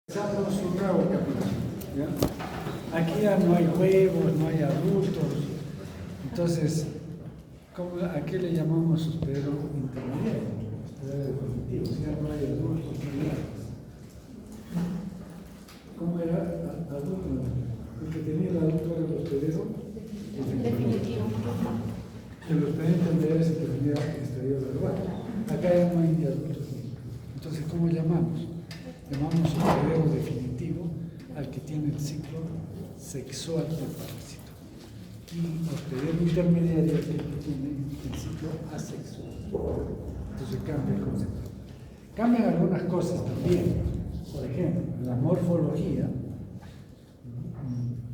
Empezamos un nuevo capítulo, ¿ya? Aquí ya no hay huevos, no hay adultos, entonces, ¿a qué le llamamos hospedero intermediario? Hospedero definitivo, si ya no hay adultos, no hay nada. ¿Cómo era adulto? El que tenía el adulto era el hospedero definitivo. El hospedero intermediario es el que tenía exterior del lugar. Acá ya no hay ni adultos. Entonces, ¿cómo llamamos? Llamamos hospedero definitivo al que tiene el ciclo sexual del parásito. Y hospedero intermediario al que tiene el ciclo asexual. Entonces cambia el concepto. Cambian algunas cosas también. Por ejemplo, en la morfología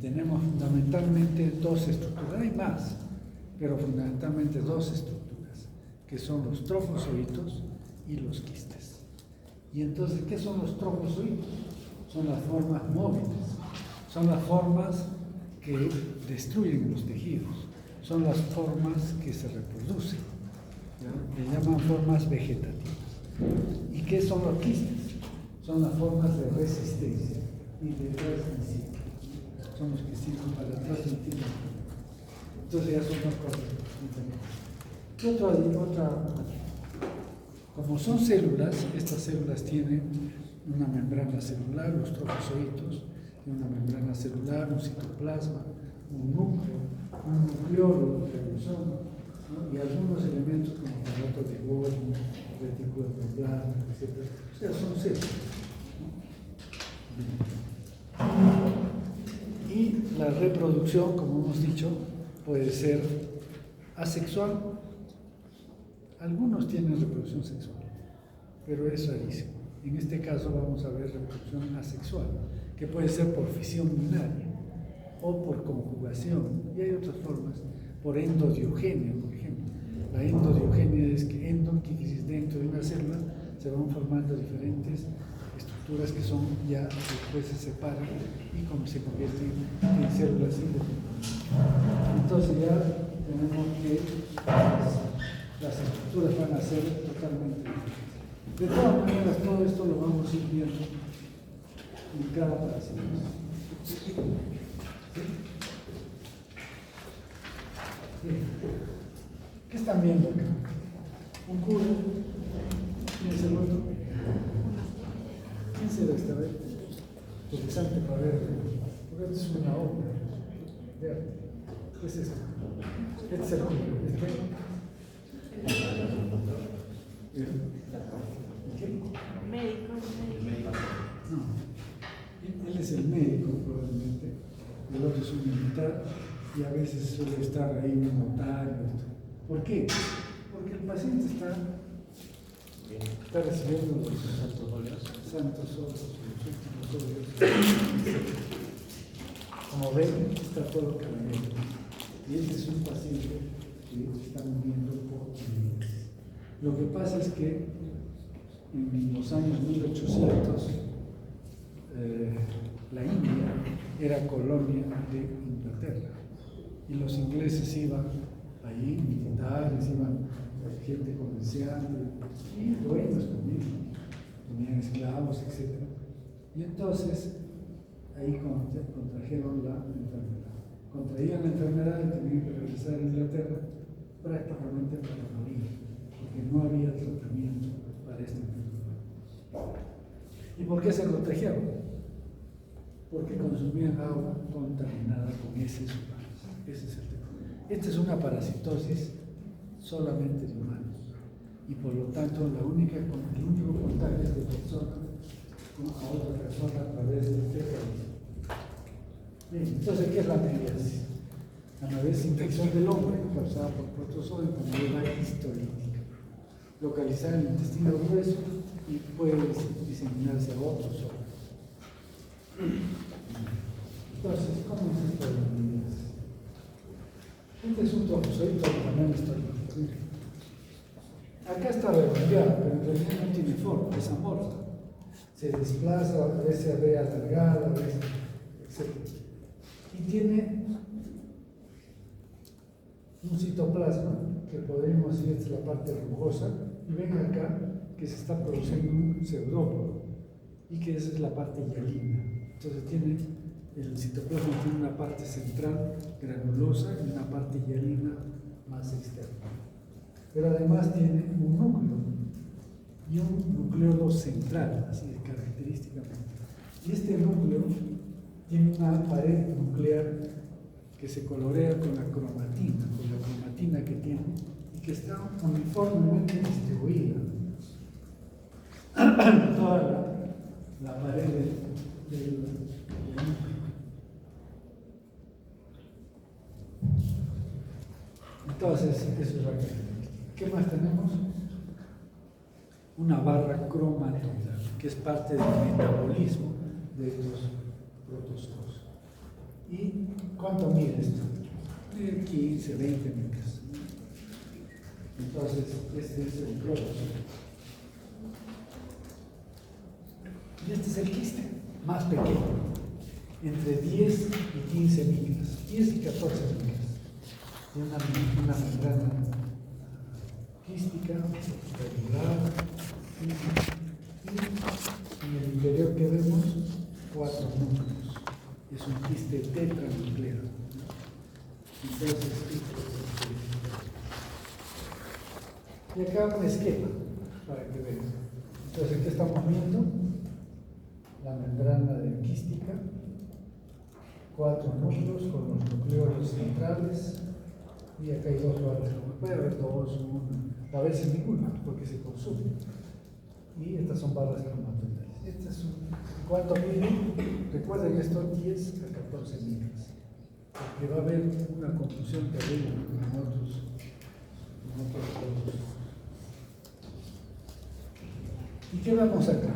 tenemos fundamentalmente dos estructuras, hay más, pero fundamentalmente dos estructuras, que son los trofozoitos y los quistes. Y entonces, ¿qué son los trofozoitos? Son las formas móviles, son las formas que destruyen los tejidos, son las formas que se reproducen, ¿ya? Le llaman formas vegetativas. ¿Y qué son los quistes? Son las formas de resistencia y de transmisión. Son los que sirven para transmitir. Entonces ya son dos cosas diferentes. Como son células, estas células tienen una membrana celular, los trofozoitos, una membrana celular, un citoplasma, un núcleo, un nucleolo, ¿no? Y algunos elementos como aparato de Golgi, retículo endoplasma, etc. O sea, son células, ¿no? Y la reproducción, como hemos dicho, puede ser asexual. Algunos tienen reproducción sexual, pero es rarísimo. En este caso vamos a ver reproducción asexual, que puede ser por fisión binaria o por conjugación, y hay otras formas, por endodiogenia, por ejemplo. La endodiogenia es que dentro de una célula se van formando diferentes estructuras que son ya después se separan y como se convierten en células independientes. Entonces ya tenemos que las estructuras van a ser totalmente diferentes. De todas maneras, todo esto lo vamos a ir viendo en cada parásito. ¿Sí? ¿Qué están viendo acá? Un cubo. ¿Quién es el otro? ¿Quién será esta vez? Interesante para ver. Porque esto es una obra. Vean. ¿Qué es esto? Este es el cubo. Médico. No, él es el médico probablemente, el otro es un militar y a veces suele estar ahí un notario. ¿Por qué? Porque el paciente está recibiendo los santos óleos, los últimos óleos. Como ven, está todo cambiando. Y este es un paciente que está muriendo por diabetes. Lo que pasa es que en los años 1800 la India era colonia de Inglaterra y los ingleses iban allí, militares, iban gente comerciante y dueños también, tenían esclavos, etc. Y entonces ahí contrajeron la enfermedad. Contraían la enfermedad y tenían que regresar a Inglaterra prácticamente para morir, porque no había tratamiento para esta enfermedad. ¿Y por qué se contagiaron? Porque consumían agua contaminada con heces humanas. Ese es el tema. Esta es una parasitosis solamente de humanos. Y por lo tanto, el único contagio es de persona a otra persona a través de fécales. Bien, entonces, ¿qué es la mediasis? La mediasis es infección del hombre causada por protozoos con una histolítica, localizada en el intestino grueso y puede diseminarse a otros órganos. Entonces, ¿cómo es esto de la mediasis? Este es un trofozoito de tamaño histolítico. Acá está redondeado, pero en realidad no tiene forma, es amorfa. Se desplaza, a veces se ve alargada, a veces, etc. Y tiene un citoplasma, que podemos decir es la parte rugosa, y ven acá que se está produciendo un pseudópodo. y que esa es la parte hialina. Entonces el citoplasma tiene una parte central granulosa y una parte hialina más externa. Pero además tiene un núcleo y un nucleolo central, así característicamente. Y este núcleo tiene una pared nuclear que se colorea con la cromatina que tiene y que está uniformemente distribuida en toda la pared del núcleo. Entonces, eso es la característica. ¿Qué más tenemos? Una barra cromatoidal, que es parte del metabolismo de estos protozoos. ¿Y cuánto mide esto? Mide 15, 20 micras. Entonces, este es el protozoo. Y este es el quiste, más pequeño, entre 10 y 15 micras, 10 y 14 micras. Tiene una membrana quística, regular, y en el interior que vemos 4 núcleos. Es un quiste tetranuclear. Entonces, y acá un esquema para que vean. Entonces, ¿qué estamos viendo? La membrana quística, 4 núcleos con los nucleolos centrales, y acá hay 2 barras, como puede haber 2, 1, a veces ninguna, porque se consume. Y estas son barras cromatoidales. ¿Cuánto miden? Recuerden esto, 10 a 14 micras, porque va a haber una confusión terrible en otros productos. ¿Y qué vemos acá?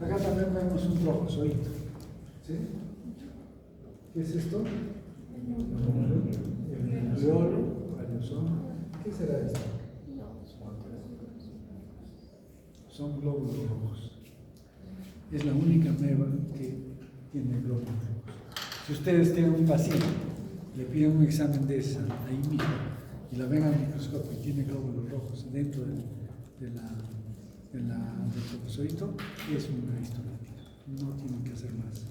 Acá también vemos un trofozoito. ¿Sí? ¿Qué es esto? El nucleolo, radiosoma. ¿Qué será esto? Son glóbulos rojos. Es la única ameba que tiene glóbulos rojos. Si ustedes tienen un paciente, le piden un examen de esa ahí mismo y la ven al microscopio y tiene glóbulos rojos dentro del trofozoito, es una histolítica. No tienen que hacer más.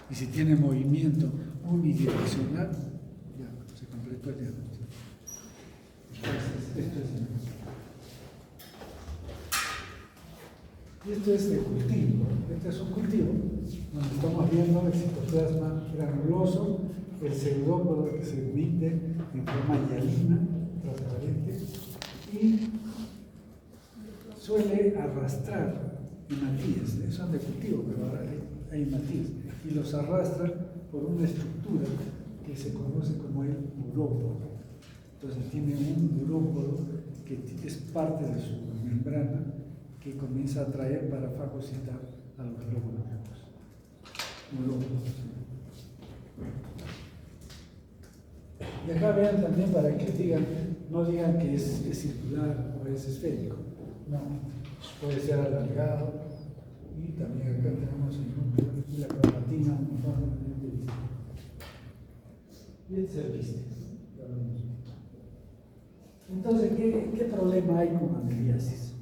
Y si tiene movimiento unidireccional, ya se completó el diagnóstico. Y esto es de cultivo. Este es un cultivo donde estamos viendo el citoplasma granuloso, el pseudópodo que se emite en forma hialina, transparente, y suele arrastrar hematíes. Son de cultivo, pero ahora hay hematíes. Y los arrastra por una estructura que se conoce como el urópodo. Entonces tiene un urópodo que es parte de su membrana que comienza a atraer para fagocitar a los glóbulos rojos. Urópodos. Y acá vean también para que digan, no digan que es circular o es esférico. No, puede ser alargado. Y también acá tenemos el núcleo y la cromatina uniformemente distinta. Y el servicio. Entonces, ¿qué problema hay con ameliasis?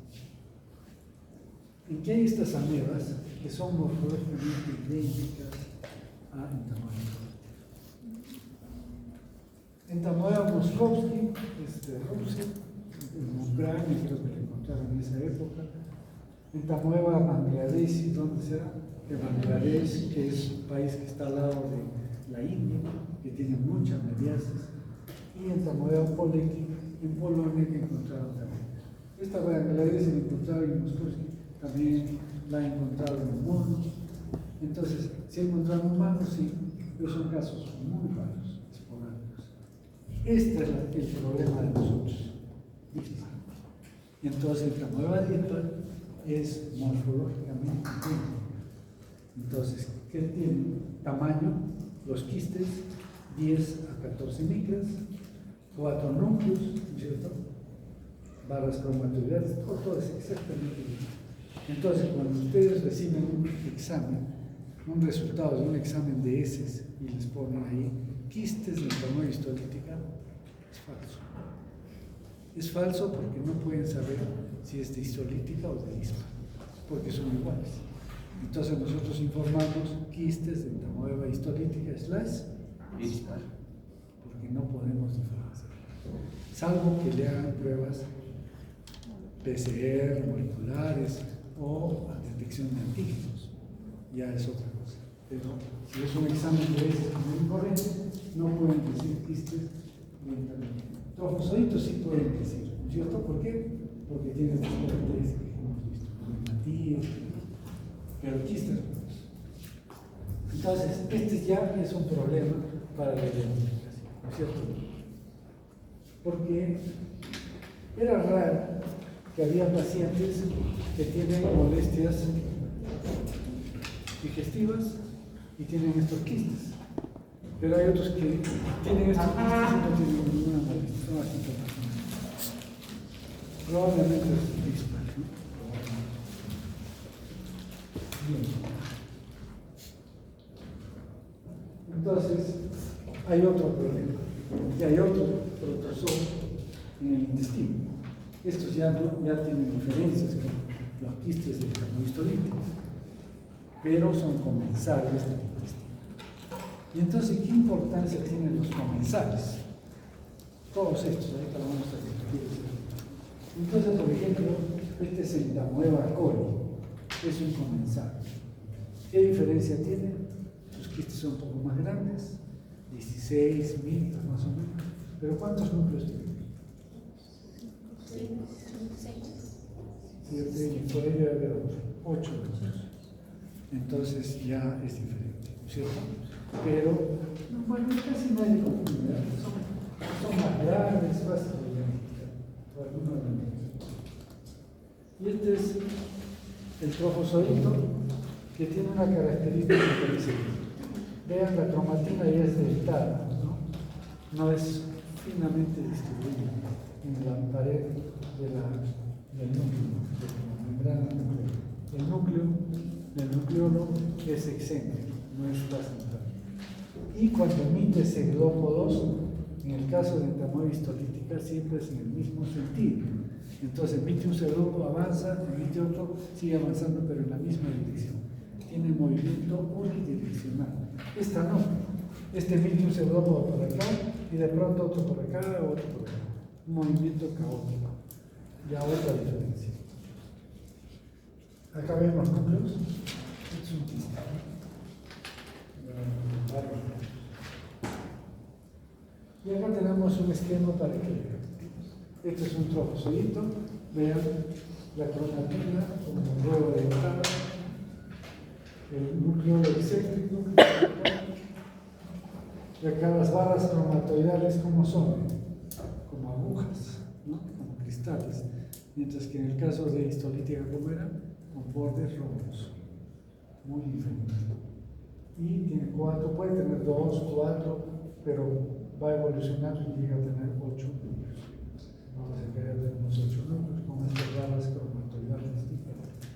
En que hay estas amebas que son morfológicamente idénticas a Entamoeba moscovski, de Rusia, en Ucrania, creo que lo encontraron en esa época. Entamoeba bangladeshi, ¿dónde será? De Bangladesh, que es un país que está al lado de la India, que tiene mucha ameliasis. Y Entamoeba poleki, en Polonia, que encontraron también. Esta Bangladesh la encontraron en Moscovski, también la han encontrado en humanos. Entonces, si encontraron humanos, sí, pero son casos muy raros, esporádicos. Este es el problema de nosotros, dispar. Y entonces el Entamoeba dispar es morfológicamente idéntico. Entonces, ¿qué tiene? Tamaño, los quistes, 10 a 14 micras, 4 núcleos, ¿no es cierto? Barras cromatoidales, todo es exactamente igual. Entonces, cuando ustedes reciben un examen, un resultado de un examen de heces y les ponen ahí quistes de entamoeba histolítica, es falso. Es falso porque no pueden saber si es de histolítica o de dispar, porque son iguales. Entonces nosotros informamos quistes de entamoeba histolítica dispar, porque no podemos diferenciar, salvo que le hagan pruebas PCR, moleculares o a detección de antígenos, ya es otra cosa. Pero si es un examen de heces muy corriente, no pueden decir quistes lentamente. Trofosoditos sí pueden decir, ¿cierto? ¿Por qué? Porque tienen las características que hemos visto, problematías, pero quistes no. Entonces, este ya es un problema para la identificación, ¿no es cierto? Porque era raro que había pacientes que tienen molestias digestivas y tienen estos quistes. Pero hay otros que tienen estos quistes y no tienen ninguna molestia, son asintomáticos. Probablemente es dispar, ¿no? Bien. Entonces, hay otro problema, y hay otro protozoo en el intestino. Estos ya tienen diferencias con los quistes del histolítico, pero son comensales del intestino. Y entonces, ¿qué importancia tienen los comensales? Todos estos, ahorita lo vamos a discutir. Entonces, por ejemplo, este es el Entamoeba coli, es un comensal. ¿Qué diferencia tiene? Sus quistes son un poco más grandes, 16 mililitros más o menos. ¿Pero cuántos núcleos tiene? 7, y por ahí debe haber 8 núcleos. Entonces ya es diferente, ¿cierto? Pero, bueno, casi nadie confunde, son más grandes, fáciles de identificar, por alguna manera. Y este es el trofosodito, que tiene una característica interesante. Vean, la cromatina ya es deltada, ¿no? No es finamente distribuida en la pared del núcleo, de la membrana nuclear. El nucleolo es excéntrico, no es central. Y cuando emite ese globo 2, en el caso de entamoeba histolítica, siempre es en el mismo sentido. Entonces emite un pseudópodo, avanza, emite otro, sigue avanzando, pero en la misma dirección. Tiene movimiento unidireccional. Esta no. Este emite un pseudópodo por acá y de pronto otro por acá, otro por acá. Un movimiento caótico. Ya otra diferencia. Acá ven los núcleos. Este es un quiste. Y acá tenemos un esquema para que vean. Este es un trofosodito. Vean la cromatina como ruedo de entrada. El núcleo excéntrico, y acá las barras cromatoidales, ¿cómo son? Como agujas, ¿no? Como cristales, mientras que en el caso de histolítica, ¿cómo era? Con bordes rojos, muy diferente. Y tiene 4, puede tener 2, 4, pero va evolucionando y llega a tener 8 núcleos. Vamos a ver, tenemos 8 núcleos con estas barras cromatoidales diferentes.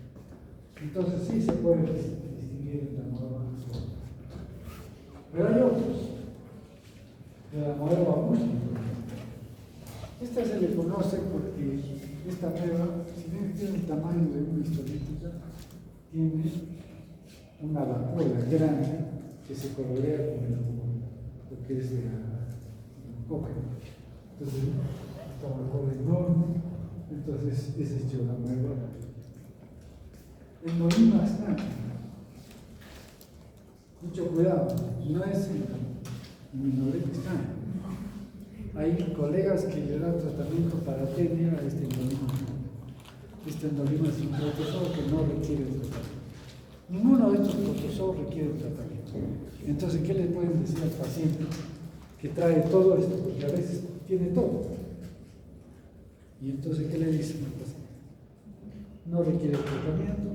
Entonces sí se puede distinguir en la nueva forma. Pero hay otros, de la nueva múltiple. Esta se le conoce porque esta nueva, si bien tiene el tamaño de una histolítica, tiene una vacuola grande que se colorea con lo que es de la coca. Entonces, esta vacuola enorme, entonces esa es la nueva. Endolimas nada. Mucho cuidado, no es inmunodeficiencia. Hay colegas que le dan tratamiento para tenia a este endolima. Este endolima es un protozoo que no requiere tratamiento. Ninguno de estos protozoos requiere tratamiento. Entonces, ¿qué le pueden decir al paciente que trae todo esto? Porque a veces tiene todo. Y entonces, ¿qué le dicen al paciente? No requiere tratamiento,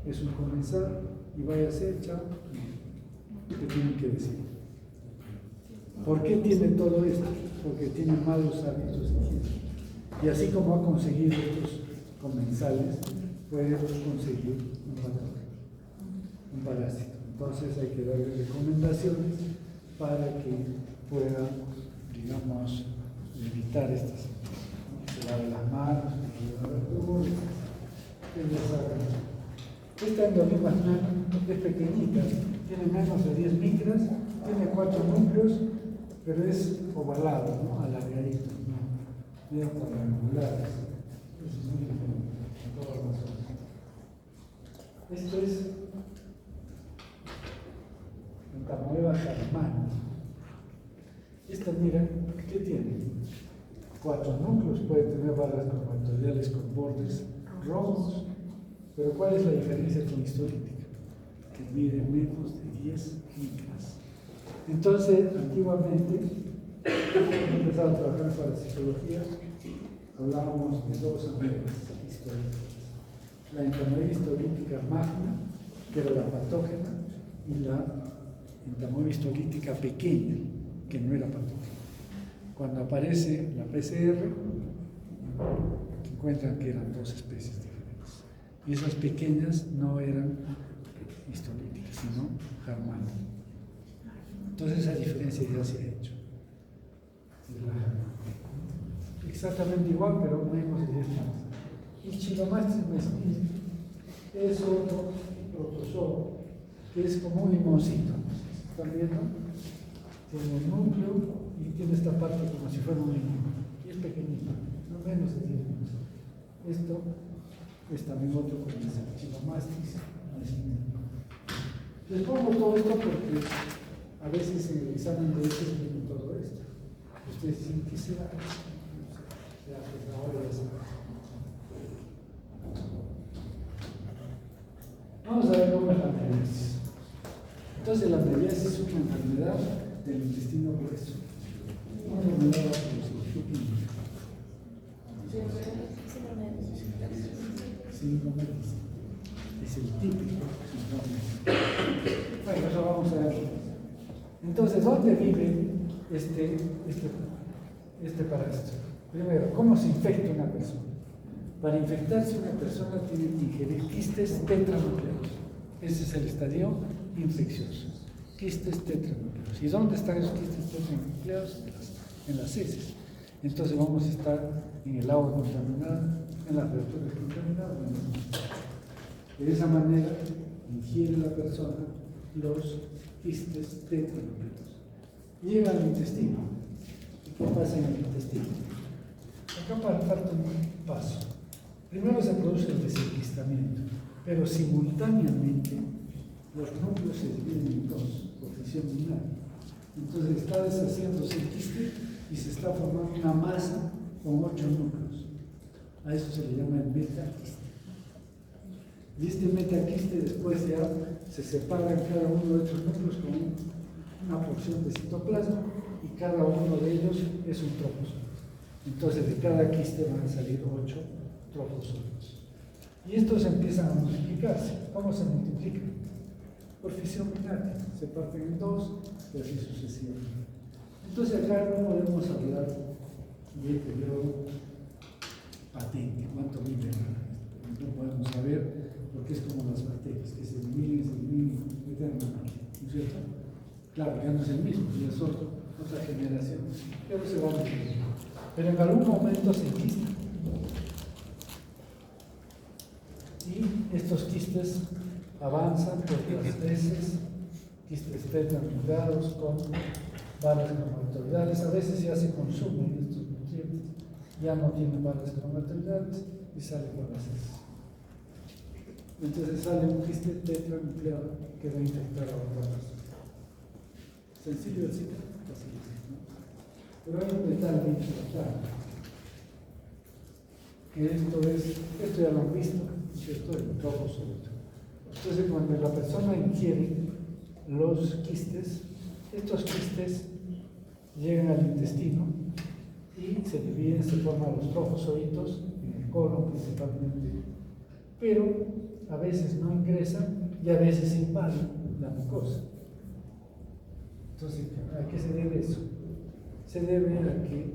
es un comensal y vaya a ser, chao. ¿Qué tienen que decir? ¿Por qué tiene todo esto? Porque tiene malos hábitos higiénicos. Y así como ha conseguido estos comensales, puede conseguir un parásito. Entonces hay que darle recomendaciones para que pueda, digamos, evitar estas situaciones. Se lave las manos, que lleva verduras, que les haga. Esta endolima nana es pequeñita, tiene menos de 10 micras, tiene 4 núcleos, pero es ovalado, ¿no? Alargadito, ¿no? Medio cuadrangulares. Eso es muy diferente a todas las otras. Esto es Entamoeba germana. Esta, mira, ¿qué tiene? 4 núcleos, puede tener barras cromatoriales con bordes rojos, pero ¿cuál es la diferencia con histolítica? Que mide menos de 10 micras. Entonces, antiguamente, cuando empezaba a trabajar para psicología, hablábamos de 2 amebas histolíticas. La entamoeba histolítica magna, que era la patógena, y la entamoeba histolítica pequeña, que no era patógena. Cuando aparece la PCR, encuentran que eran 2 especies diferentes. Y esas pequeñas no eran histolíticas, sino germanas. Entonces esa diferencia ya se ha hecho. Exactamente igual, pero menos de 10 más. Y Chilomastis mesquite es otro protozoo que es como un limoncito. ¿Están viendo? Tiene un núcleo y tiene esta parte como si fuera un limón. Y es pequeñito, no menos de 10 más. Esto es también otro como el Chilomastis mesquite. Les pongo todo esto porque a veces en el examen de hecho viene todo esto. Ustedes dicen, ¿qué será? Ya, pues ahora ya saben. Vamos a ver cómo es la meliasis. Entonces, la meliasis es una enfermedad del intestino grueso. Una enfermedad sintomática. Es el típico síndrome. Bueno, eso vamos a ver. Entonces, ¿dónde vive este parásito? Primero, ¿cómo se infecta una persona? Para infectarse una persona tiene que ingerir quistes tetranucleados. Ese es el estadio infeccioso. Quistes tetranucleados. ¿Y dónde están esos quistes tetranucleados? En las heces. Entonces vamos a estar en el agua contaminada, en las verduras contaminadas. De esa manera ingiere la persona los quistes tetranucleados. Llega al intestino. ¿Y qué pasa en el intestino? Acá falta un paso. Primero se produce el desenquistamiento, pero simultáneamente los núcleos se dividen en 2 por fisión binaria. Entonces está deshaciéndose el quiste y se está formando una masa con 8 núcleos. A eso se le llama el metaquiste. Y este metaquiste después ya se separa en cada uno de estos núcleos con una porción de citoplasma y cada uno de ellos es un trofosoma. Entonces de cada quiste van a salir 8 trofosomas. Y estos empiezan a multiplicarse. ¿Cómo se multiplican? Por fisión binaria. Se parten en 2 y así sucesivamente. Entonces acá no podemos hablar de periodo patente, cuánto vive. No podemos saber porque es como las bacterias, que se dividen eternamente. ¿No es cierto? Claro, ya no es el mismo, ya es otra generación, pero se va a vivir. Pero en algún momento se enquista. Y estos quistes avanzan por las heces, quistes tetranucleados con barras cromatoidales. A veces ya se consumen estos nutrientes, ya no tienen barras cromatoidales y sale por las heces. Entonces sale un quiste tetranucleado que va a infectar a otra persona. Sencillo decir, así es, ¿no? Pero hay un detalle importante, que esto ya lo han visto, ¿cierto? El trofosoma. Entonces, cuando la persona ingiere los quistes, estos quistes llegan al intestino y se dividen, se forman los trofozoitos en el colon principalmente, pero a veces no ingresan y a veces invaden la mucosa. Entonces, ¿a qué se debe eso? Se debe a que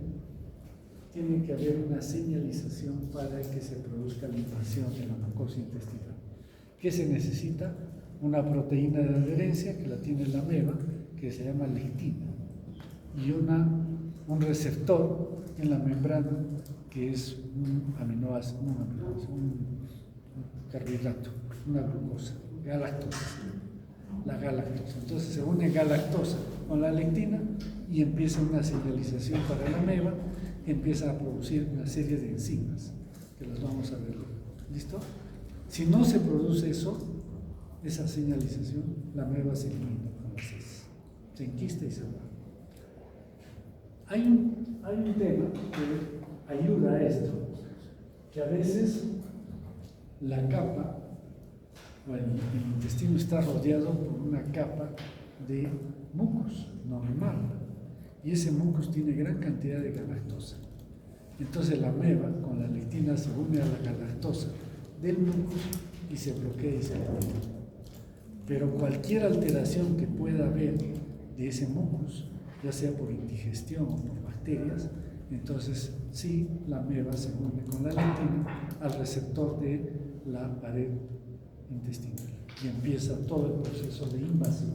tiene que haber una señalización para que se produzca la invasión de la mucosa intestinal. ¿Qué se necesita? Una proteína de adherencia que la tiene la ameba, que se llama lectina, y un receptor en la membrana que es un aminoácido, un carbohidrato, una glucosa, galactosa. la galactosa. Entonces se une galactosa con la lectina y empieza una señalización para la ameba, empieza a producir una serie de enzimas, que las vamos a ver luego. ¿Listo? Si no se produce eso, esa señalización, la ameba se elimina con las heces, se enquista y se va. Hay un tema que ayuda a esto, que a veces la capa, bueno, el intestino está rodeado por una capa de mucus normal, y ese mucus tiene gran cantidad de galactosa. Entonces la ameba con la lectina se une a la galactosa del mucus y se bloquea y se elimina. Pero cualquier alteración que pueda haber de ese mucus, ya sea por indigestión o por bacterias, entonces sí, la ameba se une con la lectina al receptor de la pared intestinal y empieza todo el proceso de invasión.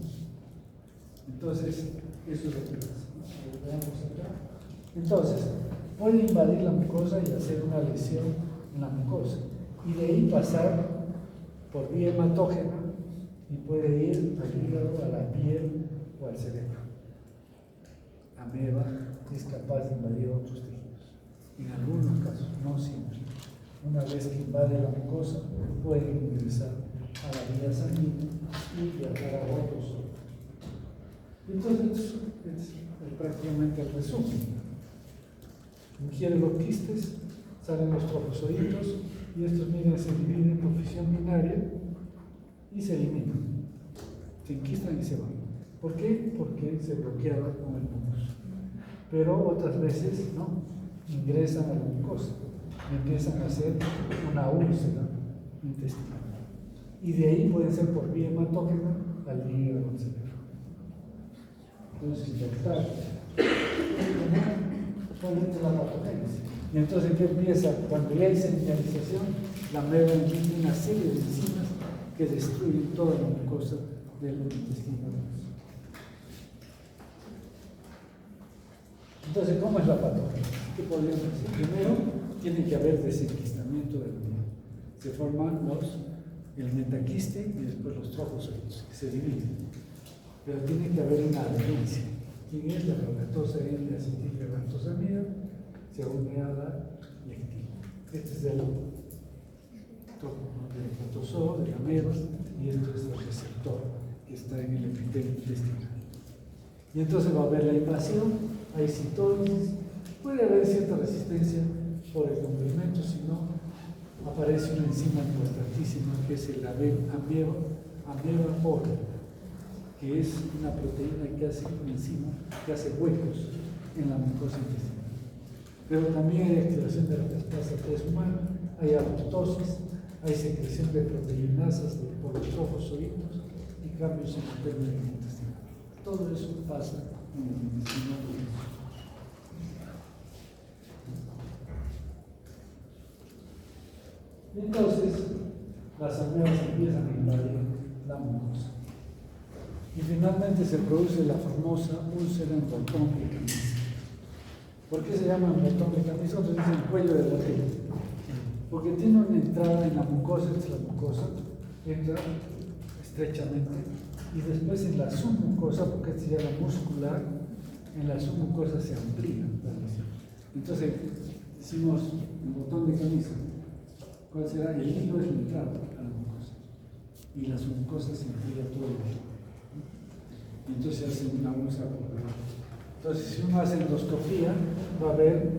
Entonces, eso es lo que pasa, ¿no? Veamos acá. Entonces, puede invadir la mucosa y hacer una lesión en la mucosa, y de ahí pasar por vía hematógena y puede ir al hígado, a la piel o al cerebro. Ameba es capaz de invadir otros tejidos, en algunos casos, no siempre. Una vez que invade la mucosa, puede ingresar a la vía sanguínea y viajar a otros órganos. Entonces, es prácticamente el resumen. Ingiere los quistes, salen los trofozoitos, y estos, miren, se dividen por fisión binaria y se eliminan, se enquistan y se van. ¿Por qué? Porque se bloqueaba con el mucus. Pero otras veces no, ingresan a la mucosa y empiezan a hacer una úlcera intestinal. Y de ahí pueden ser por vía hematógena al hígado o al cerebro. Entonces, inyectar solamente la patogénesis. Y entonces, ¿qué empieza? Cuando ya hay señalización, la ameba emite una serie de enzimas que destruyen toda la mucosa del intestino. Entonces, ¿cómo es la patogénesis? ¿Qué podríamos decir? Primero, tiene que haber desenquistamiento del ameba. Se forman el metaquiste y después los trofozoitos, que se dividen. Pero tiene que haber una adherencia. ¿Quién es? La galactosa N-acetilgalactosamida se une a la lectina. Este es del protozoo, de la ameba, y esto es el receptor que está en el epitelio intestinal. Y entonces va a haber la invasión, hay citosis, puede haber cierta resistencia por el complemento, si no, aparece una enzima importantísima que es el ameba oro, que es una proteína que hace una enzima que hace huecos en la mucosa intestinal. Pero también hay activación de la caspasa T humana, hay apoptosis, hay secreción de proteinasas por los trofozoitos y cambios en el permeabilidad intestinal. Todo eso pasa en el intestino grueso. Y entonces las amebas empiezan a invadir la mucosa. Y finalmente se produce la famosa úlcera en botón de camisa. ¿Por qué se llama botón de camisa? Otros dicen cuello de botella. Porque tiene una entrada en la mucosa, esta es la mucosa, entra estrechamente, y después en la submucosa, porque esta se llama muscular, en la submucosa se amplía la lesión. Entonces, decimos el botón de camisa, ¿cuál será? El hilo es la entrada a la mucosa, y la submucosa se amplía todo el tiempo. Entonces se hace una úlcera por debajo. Entonces, si uno hace endoscopía, va a haber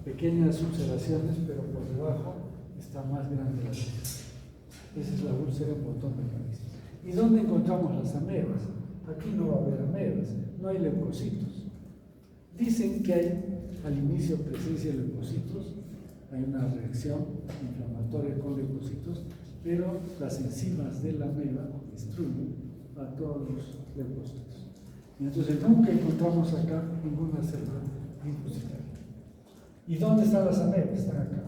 pequeñas ulceraciones, pero por debajo está más grande la lesión. Esa es la úlcera en botón de camisa. ¿Y dónde encontramos las amebas? Aquí no va a haber amebas, no hay leucocitos. Dicen que hay al inicio presencia de leucocitos, hay una reacción inflamatoria con leucocitos, pero las enzimas de la ameba destruyen a todos los leucocitos. Y entonces nunca encontramos acá ninguna célula linfocitaria. ¿Y dónde están las amebas? Están acá,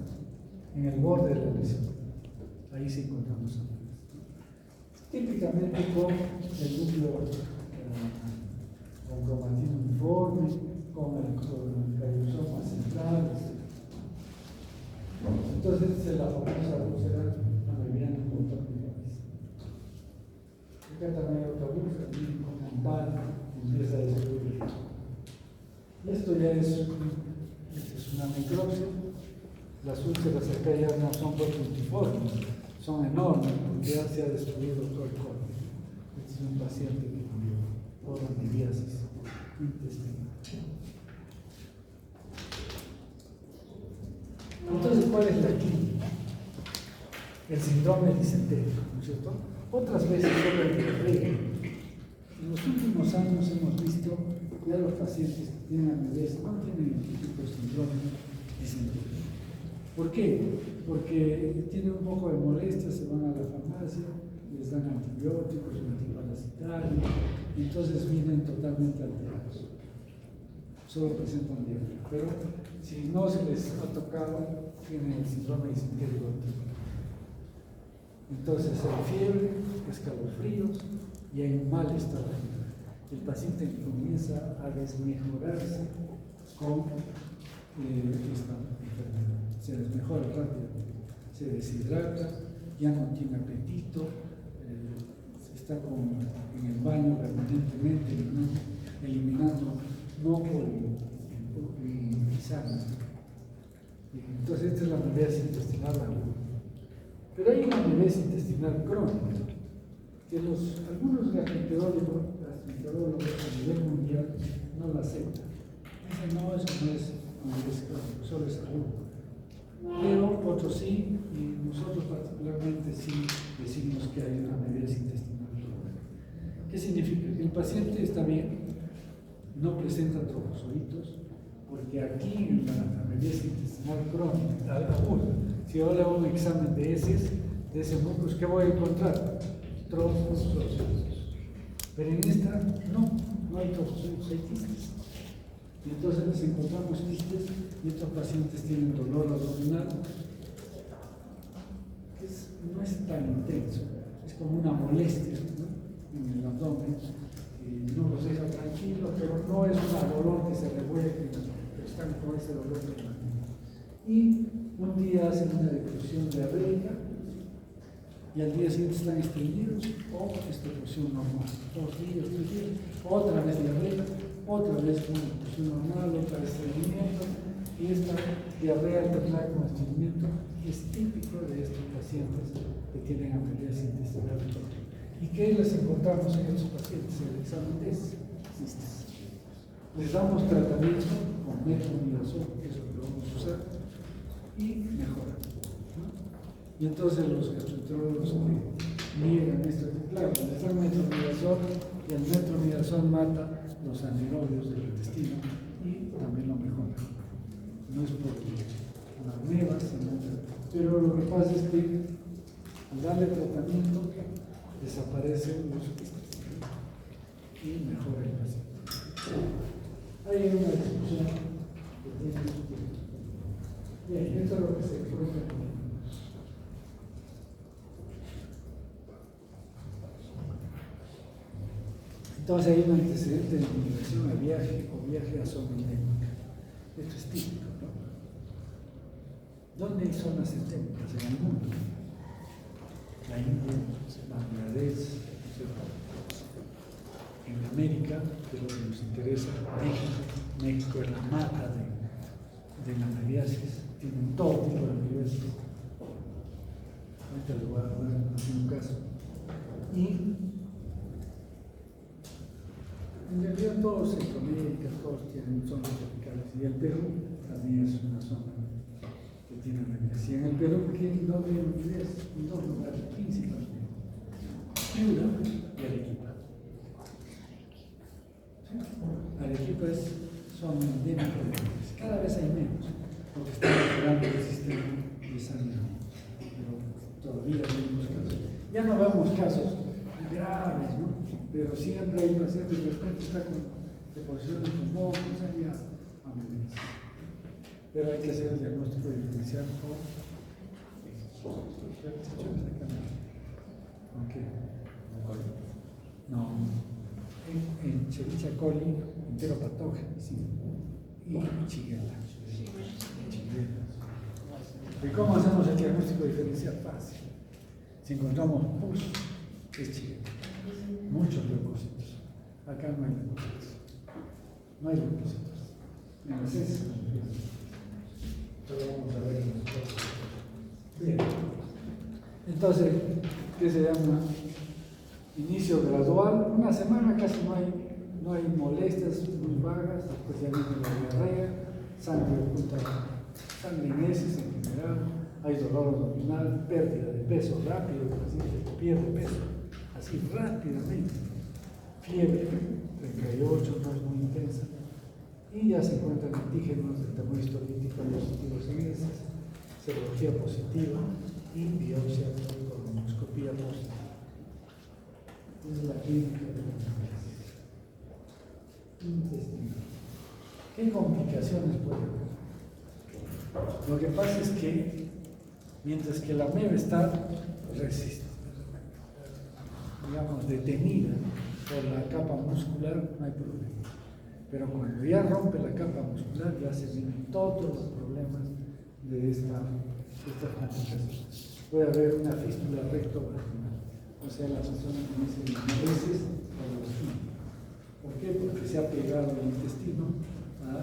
en el borde de la lesión. Ahí sí encontramos amebas. Típicamente con el núcleo con cromatina uniforme, con el cariosoma central, etc. Entonces, esta es la famosa úlcera amebiana con botón de camisa. Acá también hay otra es una necropsia. Las úlceras acá ya no son puntiformes, son enormes porque ya se ha destruido todo el colon. Este es un paciente que murió por amibiasis intestinal. Entonces, ¿cuál es la clínica? El síndrome disentérico, ¿no es cierto? Otras veces solo el diarrea. En los últimos años hemos visto ya los pacientes que tienen amibiasis no tienen ningún tipo de síndrome disentérico. ¿Por qué? Porque tienen un poco de molestia, se van a la farmacia, les dan antibióticos, antiparasitarios, y entonces vienen totalmente alterados. Solo presentan diarrea. Pero si no se les ha tocado, tienen el síndrome disentérico típico. Entonces hay fiebre, escalofríos y hay un malestar. El paciente comienza a desmejorarse con esta enfermedad. Se desmejora rápidamente, se deshidrata, ya no tiene apetito, está en el baño permanentemente eliminando moco y sangre. Entonces esta es la amibiasis intestinal aguda. Pero hay una amibiasis intestinal crónica que algunos gastroenterólogos a nivel mundial no la aceptan. Dicen, no, eso no es amibiasis crónica, solo es agudo. Pero otros sí, y nosotros particularmente sí decimos que hay una amibiasis intestinal crónica. ¿Qué significa? Que el paciente está bien, no presenta trombocitos, porque aquí en la amibiasis intestinal crónica, aguda, si yo le hago un examen de heces, de ese mucus, ¿qué voy a encontrar? Trombocitos. Pero en esta no hay trombocitos, hay quistes. Y entonces les encontramos quistes y estos pacientes tienen dolor abdominal, que no es tan intenso, es como una molestia, ¿no?, en el abdomen, y no los deja tranquilos, pero no es un dolor que se revuelve, pero están con ese dolor permanente. Y un día hacen una difusión diarreica y al día siguiente están estreñidos o distribución normal. 2 días, 3 días, otra vez diarrea, otra vez una distribución normal, otra vez estreñimiento, y esta diarrea alternada con estreñimiento es típico de estos pacientes que tienen amibiasis intestinal crónica. ¿Y qué les encontramos en estos pacientes? El examen de cistis. Les damos tratamiento con metronidazol, que es lo que vamos a usar, y mejoran, ¿no? Y entonces los gastroenterólogos niegan esto. Claro, les dan metronidazol y el metronidazol mata los anaerobios del intestino y también lo mejora. No es por las nuevas, pero lo que pasa es que al darle tratamiento desaparecen los quistes y mejora el paciente. Hay una discusión que tiene. Bien, esto es lo que se expresa. Entonces hay un antecedente de migración a viaje o viaje a zona endémica. Esto es típico, ¿no? ¿Dónde hay zonas endémicas en el mundo? La India, Bangladesh, en América, que es lo que nos interesa, México es la mata de la amibiasis, tienen todo tipo de amibiasis. Ahorita les voy a dar un caso. Y en realidad todos Centroamérica, todos tienen zonas tropicales, y el Perú también es una zona que tiene amibiasis. Y en el Perú, ¿dónde hay amibiasis? En 2 lugares principalmente: Piura y Arequipa. Arequipa es zona endémica de amibiasis. Cada vez hay menos, porque está mejorando el sistema de saneamiento. Pero todavía tenemos casos. Ya no vemos casos graves, ¿no? Pero siempre hay pacientes que de repente está con deposición de pulmón, ya amibiasis. Pero hay que hacer el diagnóstico diferencial con no, en Escherichia coli enteropatógena, sí, y Shigella. ¿Y cómo hacemos el diagnóstico diferencial? Fácil. Si encontramos pus, es Shigella. Muchos leucocitos. Acá no hay leucocitos. No hay leucocitos. En las heces. Pero vamos a ver nosotros. Bien. Entonces, ¿qué se llama? Inicio gradual. Una semana casi no hay molestias muy vagas, especialmente la diarrea, sangre en heces en general, hay dolor abdominal, pérdida de peso rápido, el paciente pierde peso, así rápidamente, fiebre 38, no es muy intensa, y ya se encuentran antígenos del termo histolítico positivos en heces, serología positiva y biopsia por colonoscopía positiva. Esa es la clínica de la intestino. ¿Qué complicaciones puede haber? Lo que pasa es que mientras que la ameba está digamos, detenida por la capa muscular, no hay problema. Pero cuando ya rompe la capa muscular, ya se vienen todos los problemas de estas complicaciones. Puede haber una fístula rectovaginal, o sea, la persona comienza a veces por los fines. ¿Por qué? Porque se ha pegado el intestino a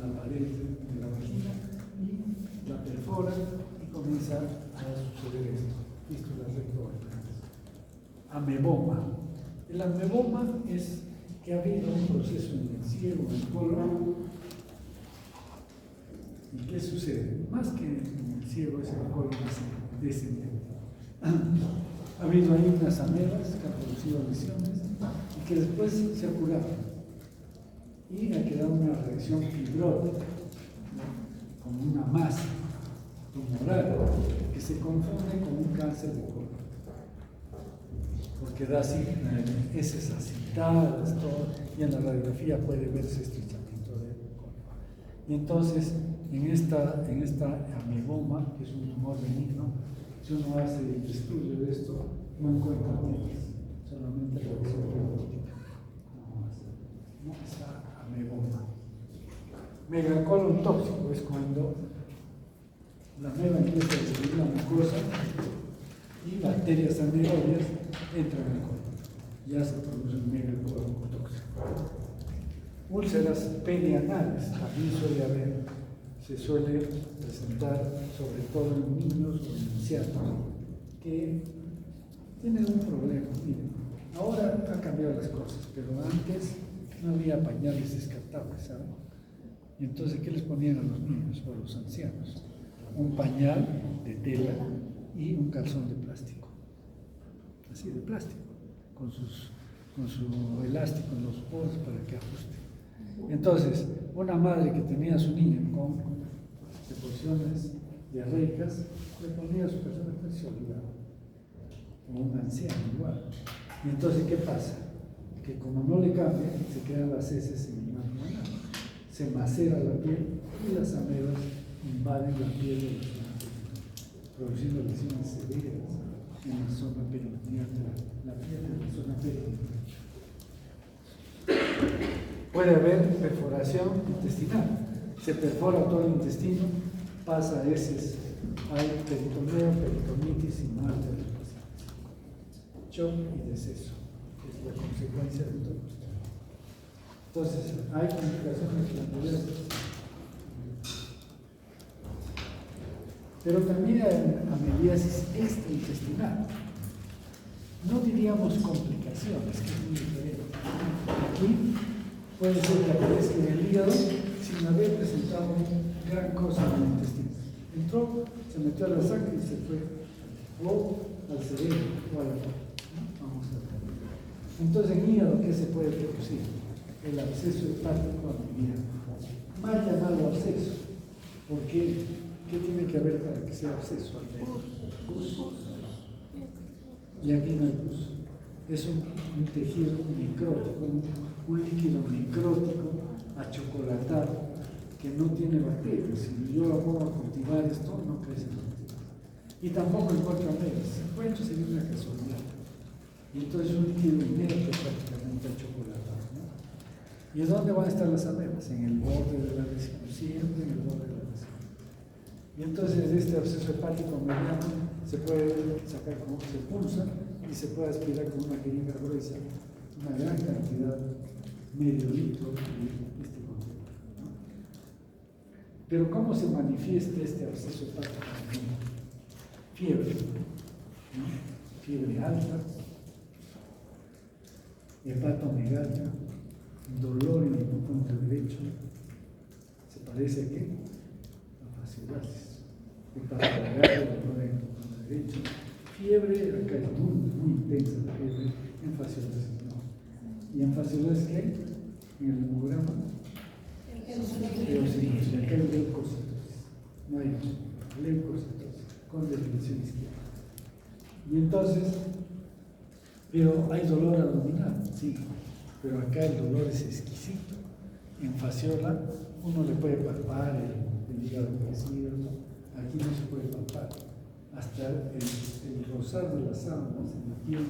la pared de la vagina y la perfora y comienza a suceder esto, fístula rectovaginal. Ameboma. El ameboma es que ha habido un proceso en el ciego, en el colon. ¿Y qué sucede? Más que en el ciego es el colon descendente. Ha habido ahí unas amebas que han producido lesiones y que después se ha curado. Y ha quedado una reacción fibrótica, ¿no? Como una masa tumoral que se confunde con un cáncer de colon. Porque da así heces aceitadas, todo, y en la radiografía puede verse estrechamiento del colon. Y entonces, en esta ameboma, que es un tumor benigno, si uno hace el estudio de esto, no encuentra metas, solamente la reacción fibrótica. No, esa ameboma. Megacolon tóxico es cuando la ameba empieza a destruir la mucosa y bacterias anaerobias entran en el colon. Ya se produce un megacolon tóxico. Úlceras perianales también suele haber, se suele presentar sobre todo en niños o en ancianos que tienen un problema. Miren, ahora han cambiado las cosas, pero antes no había pañales descartables, ¿saben? Y entonces, ¿qué les ponían a los niños o a los ancianos? Un pañal de tela y un calzón de plástico. Así, de plástico, con su elástico en los poros para que ajuste. Entonces, una madre que tenía a su niño con deposiciones diarreicas, le ponía a su persona que se olvidaba. O un anciano igual. Y entonces, ¿qué pasa? Que como no le cambia, se quedan las heces en el marco anal. Se macera la piel y las amebas invaden la piel de los pacientes, produciendo lesiones severas en la zona peritoneal de la piel de la zona peritoneal. Puede haber perforación intestinal. Se perfora todo el intestino, pasa heces, hay peritoneo, peritonitis y muerte de los pacientes. Shock y deceso, que es la consecuencia de todo esto. Entonces, hay complicaciones glandulares. Pero también hay ameliasis extraintestinal. No diríamos complicaciones, que es muy diferente. Aquí puede ser que aparezca en el hígado sin haber presentado gran cosa en el intestino. Entró, se metió a la sangre y se fue, o al cerebro, o a la boca. Vamos a ver. Entonces, en hígado, ¿qué se puede producir? El absceso hepático ameliano. Mal llamado absceso. ¿Por qué? ¿Qué tiene que haber para que sea absceso? Pus. Y aquí no hay pus. Es un tejido necrótico, un líquido necrótico achocolatado que no tiene bacterias. Si yo voy a cultivar esto, no crece bacterias. Y tampoco encuentro amebas. Si encuentro sería una casualidad. Y entonces un líquido inerte prácticamente achocolatado, ¿no? ¿Y dónde van a estar las amebas? En el borde de la lesión, siempre en el borde de la lesión. Y entonces este absceso hepático mediano se puede sacar como se pulsa y se puede aspirar con una jeringa gruesa una gran cantidad, medio litro de este contenedor, ¿no? Pero ¿cómo se manifiesta este absceso hepático? Fiebre, ¿no? Fiebre alta, hepatomegalia, dolor en el punto derecho, ¿se parece a qué? A fasciolasis. Hepatomegalia, dolor en el punto derecho, fiebre, acá es muy intensa la fiebre, en fasciolasis no. ¿Y en fasciolasis qué? En el hemograma. Eosinosis, acá hay leucocitosis, no hay leucocitosis, con definición izquierda. Y entonces, pero hay dolor abdominal, sí, pero acá el dolor es exquisito. En fasciola uno le puede palpar el hígado crecido, ¿no? Aquí no se puede palpar. Hasta el rozar de las sábanas en la piel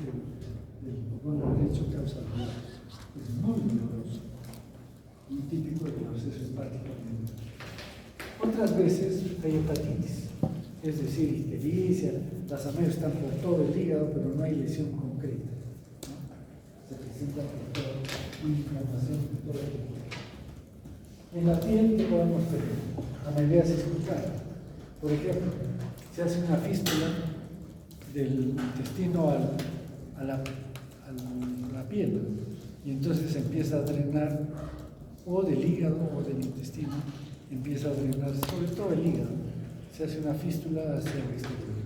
del pulmón derecho causa dolor. Es muy doloroso. Un típico del absceso hepático. Otras veces hay hepatitis, es decir, ictericia, las amebas están por todo el hígado, pero no hay lesión concreta, ¿no? Se presenta por toda una inflamación de todo el hígado. En la piel, ¿qué podemos tener? Amebiasis cutánea. Por ejemplo, se hace una fístula del intestino a la piel, y entonces se empieza a drenar o del hígado o del intestino, empieza a drenar, sobre todo el hígado, se hace una fístula hacia el exterior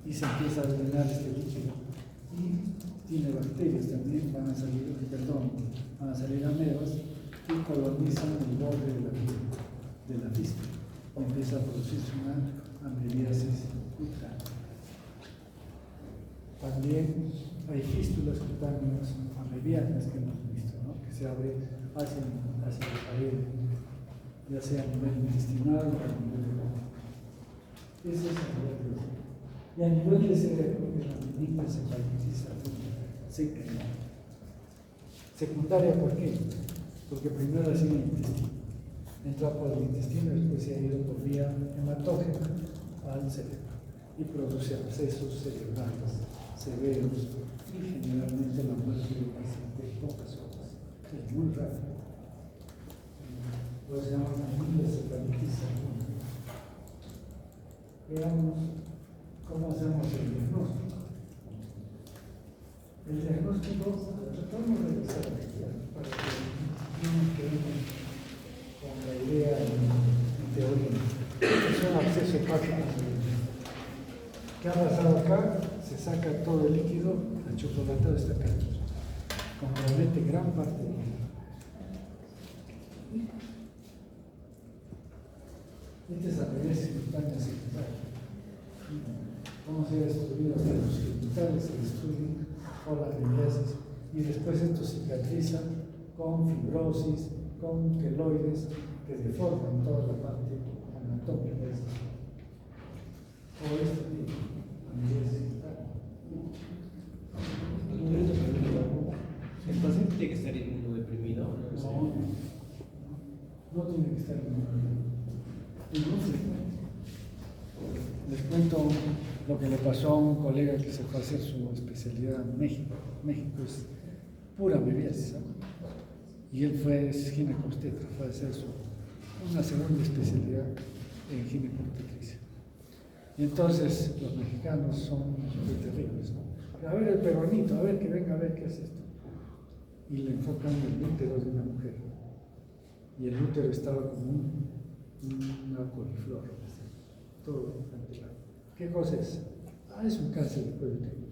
y se empieza a drenar este líquido. Y tiene bacterias también, van a salir amebas que colonizan el borde de la piel, de la fístula, y empieza a producirse una amebiasis cutánea. También hay fístulas cutáneas amebianas que hemos visto, ¿no? Que se abre hacia la pared, ya sea a nivel intestinal o a nivel de boca. Eso es a nivel de boca. Y a nivel de cerebro, que la meningitis encefalitis seca. Secundaria, ¿por qué? Porque primero ha sido el intestino. Entra por el intestino, después se ha ido por vía hematógena al cerebro y produce abscesos cerebrales severos y generalmente la muerte del paciente en pocas horas. Es muy raro. Lo llamamos meningoencefalitis aguda. Veamos cómo hacemos el diagnóstico. El diagnóstico, tratamos de revisar para que no nos quedemos con la idea en teoría. Es un absceso hepático. ¿Qué ha pasado acá? Se saca todo el líquido, el chocolatado está acá. Compromete gran parte del líquido. Esta es la amebiasis cutánea secundaria. ¿Cómo se ha destruido los genitales? Se destruyen por la amebiasis y después esto cicatriza con fibrosis, con queloides que deforman toda la parte anatómica. O este tipo, amebiasis cutánea. ¿El paciente tiene que estar inmunodeprimido? No tiene que estar inmunodeprimido. Les cuento lo que le pasó a un colega que se fue a hacer su especialidad en México. México es pura amebiasis, ¿no? Y él es ginecobstetra, fue a hacer una segunda especialidad en ginecobstetricia. Y entonces los mexicanos son muy terribles, ¿no? A ver el peronito, a ver que venga a ver qué es esto. Y le enfocan el útero de una mujer. Y el útero estaba como una coliflor, todo cantelado. ¿Qué cosa es? Es un cáncer de cuello uterino.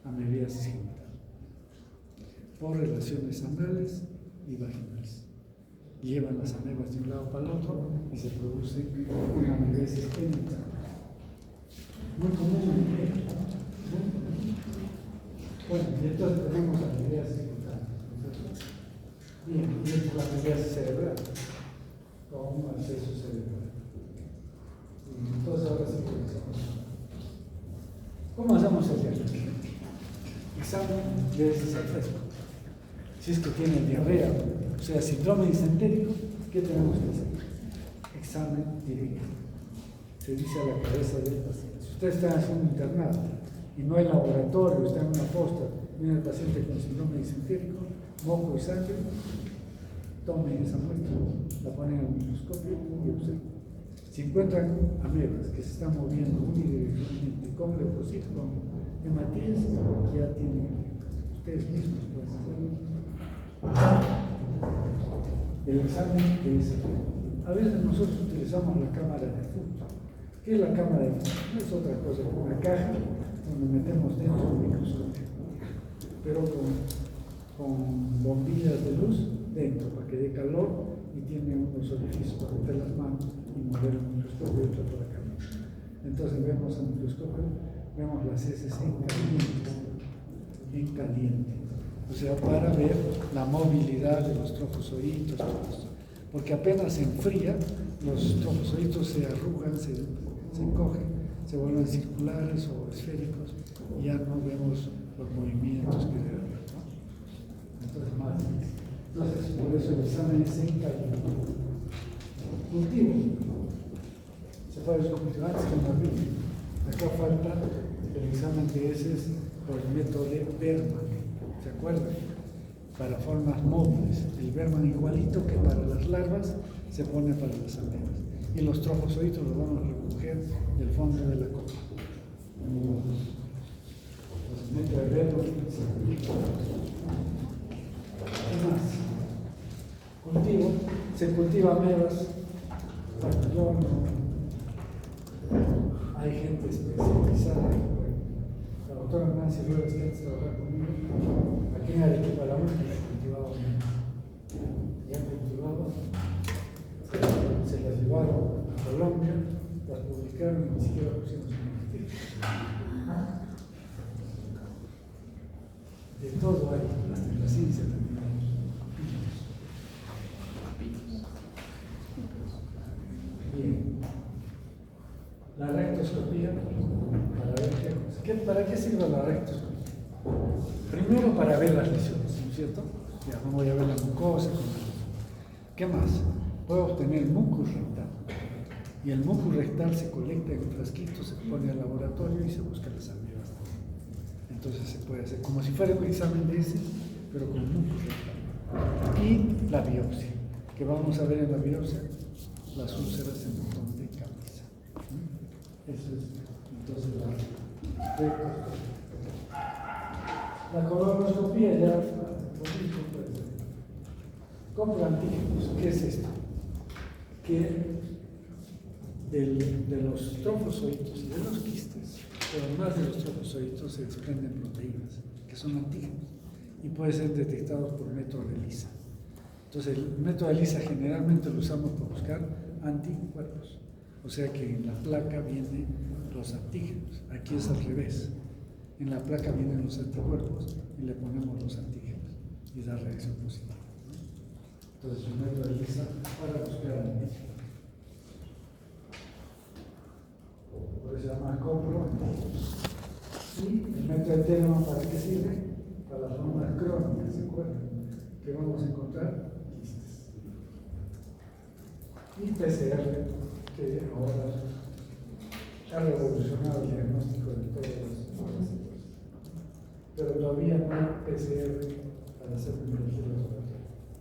Amebiasis genital. Por relaciones anales y vaginales. Llevan las amebas de un lado para el otro y se produce una amebiasis genital. Muy común en México. Bueno, y entonces tenemos amebiasis genital. Bien, y esta es la amebiasis cerebral, con un absceso cerebral. Y entonces ahora sí comenzamos. ¿Cómo hacemos el diagnóstico? Examen de heces al fresco. Si es que tiene diarrea, o sea, síndrome disentérico, ¿qué tenemos que hacer? Examen directo. Se dice a la cabeza del paciente. Si usted está haciendo internado y no hay laboratorio, está en una posta, viene el paciente con síndrome disentérico, moco y sangre, ¿qué tenemos que hacer? Examen directo. tomen esa muestra, la ponen al microscopio y observan. Si encuentran amebas que se están moviendo unidireccionalmente con leucocitos, con hematíes, ya tienen, ustedes mismos pueden hacerlo. El examen es, a veces nosotros utilizamos la cámara de flujo. ¿Qué es la cámara de flujo? No es otra cosa que una caja donde metemos dentro un microscopio, pero con bombillas de luz dentro para que dé calor y tiene unos orificios para meter las manos y mover el microscopio dentro de la cámara. Entonces vemos al microscopio, vemos las heces en caliente. O sea, para ver la movilidad de los trofozoitos, porque apenas se enfría, los trofozoitos se arrugan, se encogen, se vuelven circulares o esféricos y ya no vemos los movimientos que debe haber, ¿no? Entonces, por eso el examen es en caliente. Cultivo. Se puede hacer antes que en la. Acá falta el examen de heces por el método de Berman. ¿Se acuerdan? Para formas móviles. El Berman igualito que para las larvas se pone para las amebas. Y los trofozoitos los vamos a recoger del fondo de la copa. Los métodos de Berman se aplican. ¿Qué más? Cultivo. Se cultiva amebas. Bueno, yo no. Hay gente especializada. La doctora Nancy Ruedas, que antes trabajaba conmigo, aquí en Arequipa, la única que cultivaba ya cultivaba, se las llevaron a Colombia, las publicaron y ni siquiera pusieron su ministerio. De todo hay, hasta en la ciencia también. Bien. La rectoscopía, para ver ¿para qué sirve la rectoscopía? Primero para ver las lesiones, ¿no es cierto? Ya no voy a ver la mucosa. ¿Qué más? Puedo obtener mucus rectal. Y el mucus rectal se colecta en un frasquito, se pone al laboratorio y se busca las amebas. Entonces se puede hacer como si fuera un examen de ese, pero con mucus rectal. Y la biopsia, que vamos a ver en la biopsia las úlceras en el botón de cabeza. Eso es entonces la rectoscopía. La colonoscopía ya compra antígenos. ¿Qué es esto? Que de los trofozoitos y de los quistes, pero más de los trofozoitos se desprenden proteínas, que son antígenos, y pueden ser detectados por método de ELISA. Entonces, el método de ELISA generalmente lo usamos para buscar anticuerpos. O sea que en la placa vienen los antígenos. Aquí es al revés. En la placa vienen los anticuerpos y le ponemos los antígenos y da reacción positiva. Entonces, el método de ELISA para buscar antígenos. Por eso se llama compro antígenos. Y el método de Telemann, ¿para qué sirve? Para las formas crónicas, ¿se acuerdan? Que vamos a encontrar quistes. Y PCR, que ahora ha revolucionado el diagnóstico de todos los pacientes. Pero todavía no hay PCR para hacer un laboratorio,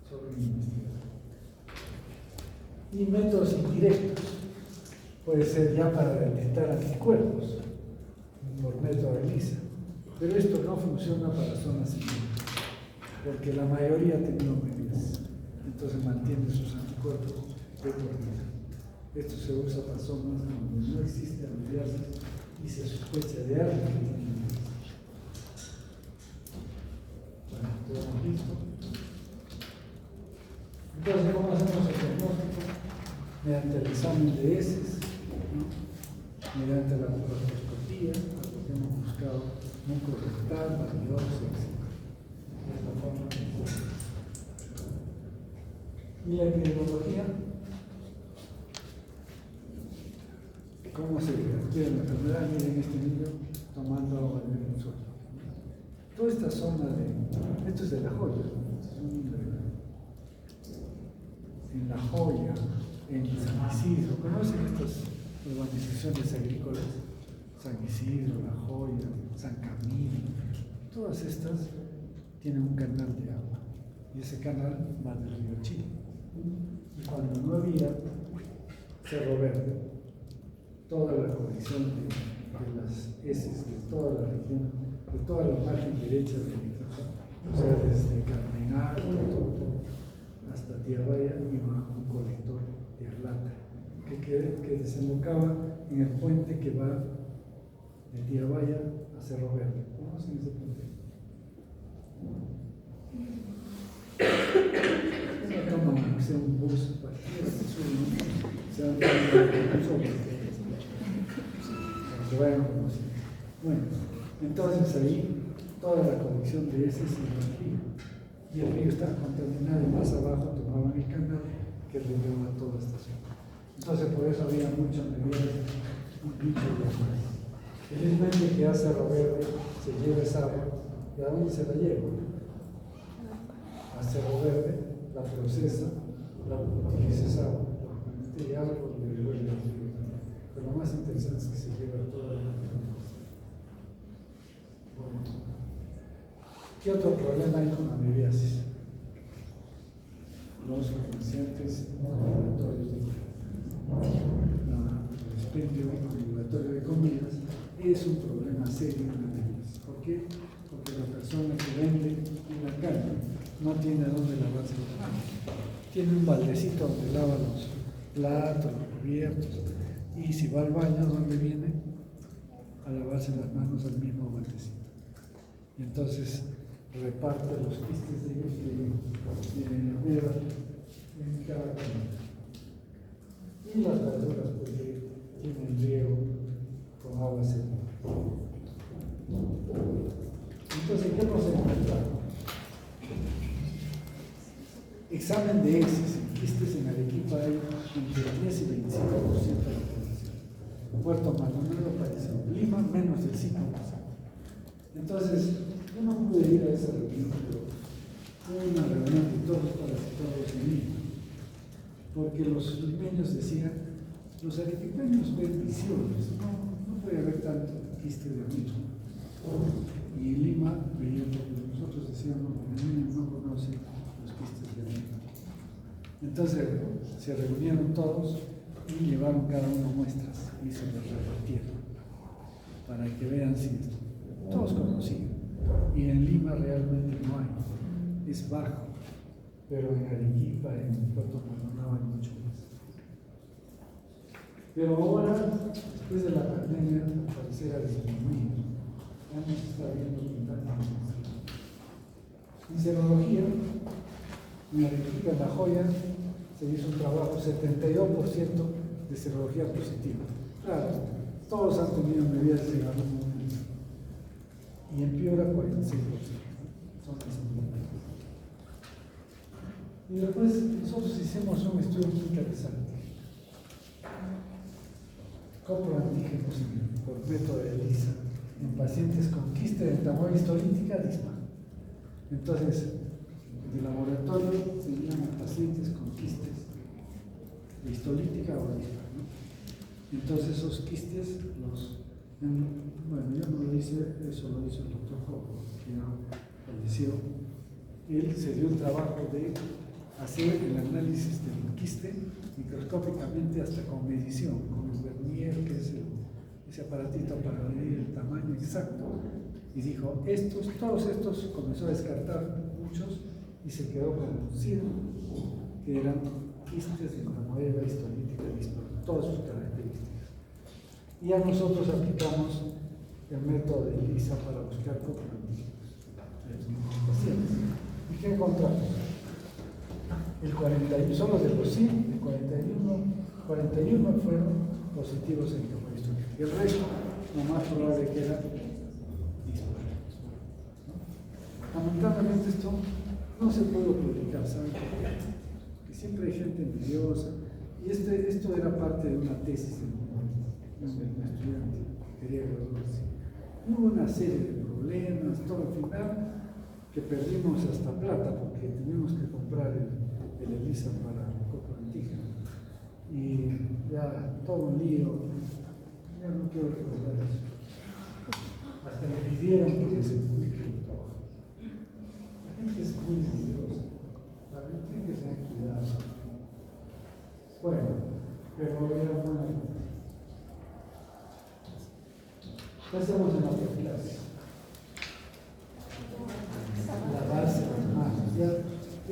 solo una investigación. Y métodos indirectos, puede ser ya para detectar anticuerpos, por método de ELISA. Pero esto no funciona para zonas sensibles, porque la mayoría ha tenido medidas, entonces mantiene sus anticuerpos de por vida. Esto se usa para zonas donde no existe amibiasis y se sospecha de algo que tiene amibiasis. Bueno, todo hemos visto. Entonces, ¿cómo hacemos el diagnóstico? Mediante el examen de heces, ¿no? Mediante la colonoscopía, algo que hemos buscado, mucus rectal, la biopsia, etc. De esta forma. Y la epidemiología, ¿cómo se adquiere la enfermedad? Miren este niño tomando agua de un. Toda esta zona de, esto es de La Joya, en La Joya, en San Isidro, ¿conocen estas urbanizaciones agrícolas? San Isidro, La Joya, San Camilo, todas estas tienen un canal de agua y y ese canal va del río Chile. Y cuando no había Cerro Verde, toda la conexión de las heces de toda la región, de toda la margen derecha del Iquitos, o sea, desde Carmenal, hasta Tiabaya, iba a un colector de Arlata, que desembocaba en el puente que va de Tiabaya a Cerro Verde. ¿Conocen ese puente? Se toma un bus cualquiera que sube, se va a un solo. Para que vayan conociendo. Bueno, entonces ahí toda la conexión de ese es el río. Y el río está contaminado y más abajo tomaban el canal que regaba toda esta zona. Entonces por eso había muchas medidas, un bicho de agua. Felizmente que hace Cerro Verde se lleva esa agua. ¿Y a dónde se la lleva? A Cerro Verde, la procesa, la utiliza esa agua, y algo le devuelve al río. Pero lo más interesante es que se lleva toda la agua. ¿Qué otro problema hay con la mebiasis? Los comerciantes obligatorios el expendio obligatorio de comidas es un problema serio en la mebiasis. ¿Por qué? Porque la persona que vende en la calle no tiene dónde lavarse las manos. Tiene un baldecito donde lava los platos, los cubiertos, y si va al baño, ¿dónde viene? A lavarse las manos al mismo baldecito. Y entonces reparte los quistes de nevera en cada comida. Y las verduras porque tienen riego con agua seca. Entonces, ¿qué hemos encontrado? Examen de heces en quistes en Arequipa hay entre 10 y 25% de la población. Puerto Maldonado parece, Lima menos del 5%. Entonces, yo no pude ir a esa reunión, pero fue una reunión de todos los parasitólogos en Lima, porque los limeños decían, los arequipeños ven visiones, no puede haber tanto quiste de amigo. Y en Lima veían lo que nosotros decíamos, los limeños no conocen los quistes de amigo. Entonces se reunieron todos y llevaron cada uno muestras y se las repartieron para que vean si todos conocían. Y en Lima realmente no hay, es bajo, pero en Arequipa, en Puerto Maldonado hay mucho más. Pero ahora, después de la pandemia, al parecer ha disminuido. Ya no se está viendo constantemente. En serología, en Arequipa, en La Joya, se hizo un trabajo, 72% de serología positiva. Claro, todos han tenido medidas en algún momento. Y empeora 46%. Son asintomáticos. Y después nosotros hicimos un estudio muy interesante. Coproantígenos por método de ELISA en pacientes con quiste de tamaño histolítica dismal. Entonces, de laboratorio se llaman pacientes con quistes de histolítica o dismal, ¿no? Entonces esos quistes bueno, yo no lo hice, eso lo hizo el doctor Coco, que ya falleció. Él se dio el trabajo de hacer el análisis del quiste microscópicamente hasta con medición, con el vernier, que es ese aparatito para medir el tamaño exacto, y dijo, todos estos, comenzó a descartar muchos y se quedó con 100 que eran quistes de Comoeba histolítica dismal, todas sus características. Y a nosotros aplicamos el método de ELISA para buscar coproantígenos en pacientes. ¿Y qué encontramos? El 41, solo de los 100, el 41 fueron positivos en tamaño histolítico. El resto, lo más probable que era disparos, ¿no? Lamentablemente esto no se pudo publicar, ¿saben por qué? Porque siempre hay gente envidiosa. Y esto era parte de una tesis de un estudiante que quería graduarse. Hubo una serie de problemas, todo al final, que perdimos hasta plata porque tuvimos que comprar el ELISA para el coproantígeno. Y ya todo un lío, ya no quiero recordar eso. Hasta me pidieron que se publique el trabajo. La gente es muy envidiosa. ¿Qué hacemos en la profilaxis? Lavarse las manos. Ya,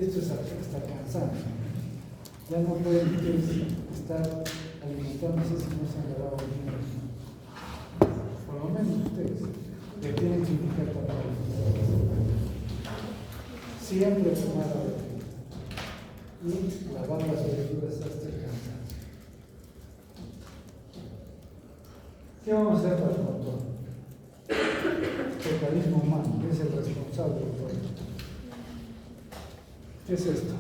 esto es hasta cansancio. Ya no pueden ustedes estar alimentándose si no se han lavado bien las manos. Por lo menos ustedes le tienen que indicar tapar los ojos. Siempre tomar agua y lavar las verduras hasta el cansancio. ¿Qué vamos a hacer para el motor? El organismo humano, que es el responsable de todo esto. ¿Qué es esto?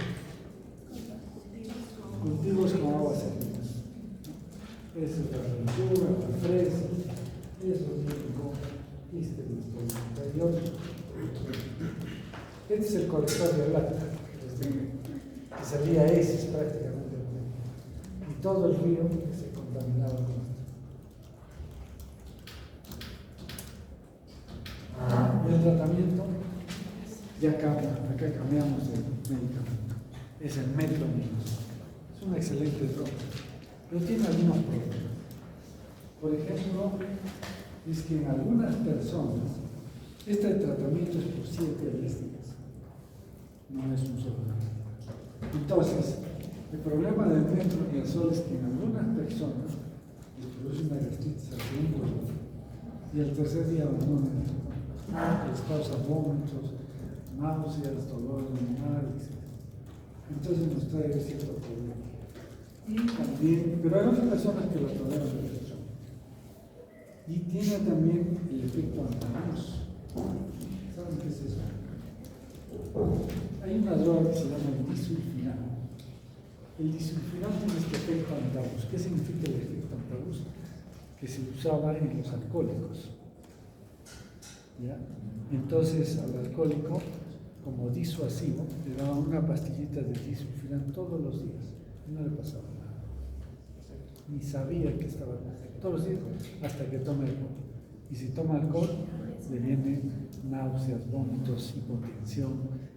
Cultivos con aguas salinas. Esa es la verdura, la fresa, eso es el 38. Este es el colector de lacta, que salía heces prácticamente. Y todo el río se contaminaba con esto. Y el tratamiento ya cambia, acá cambiamos de medicamento. Es el metronidazol. Es una excelente droga, pero tiene algunos problemas. Por ejemplo, es que en algunas personas este tratamiento es por 7 días, no es un solo día. Entonces, el problema del metronidazol es que en algunas personas les produce una gastritis al segundo día y al tercer día abandonan, les causa vómitos, náuseas, dolor abdominal, etc. Entonces nos trae cierto problema. Y también, pero hay otras personas que la toleran perfectamente. Y tiene también el efecto antabús. ¿Saben qué es eso? Hay una droga que se llama el disulfiram. El disulfiram tiene este efecto antabús. ¿Qué significa el efecto antabús? Que se usaba en los alcohólicos. ¿Ya? Entonces al alcohólico, como disuasivo, le daban una pastillita de disulfiram todos los días y no le pasaba nada. Ni sabía que estaba todos los días hasta que toma alcohol. Y si toma alcohol, le vienen náuseas, vómitos, hipotensión,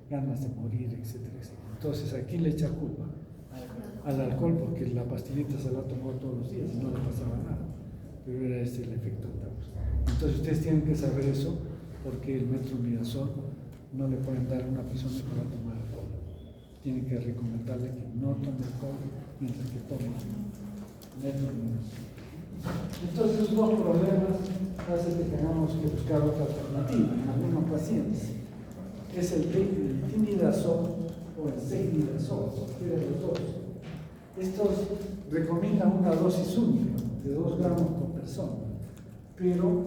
ganas de morir, etcétera, etcétera. Entonces, ¿a quién le echa culpa? Al alcohol, porque la pastillita se la tomó todos los días y no le pasaba nada. Pero era ese el efecto antabús. Entonces, ustedes tienen que saber eso, porque el metronidazol no le pueden dar a una persona que va a tomar alcohol. Tienen que recomendarle que no tome alcohol mientras que toma metronidazol. Entonces, esos dos problemas hacen que tengamos que buscar otra alternativa en algunos pacientes. Es el timidazol o el seidimidazol, cualquiera de los dos. Estos recomiendan una dosis única de 2 gramos por persona, pero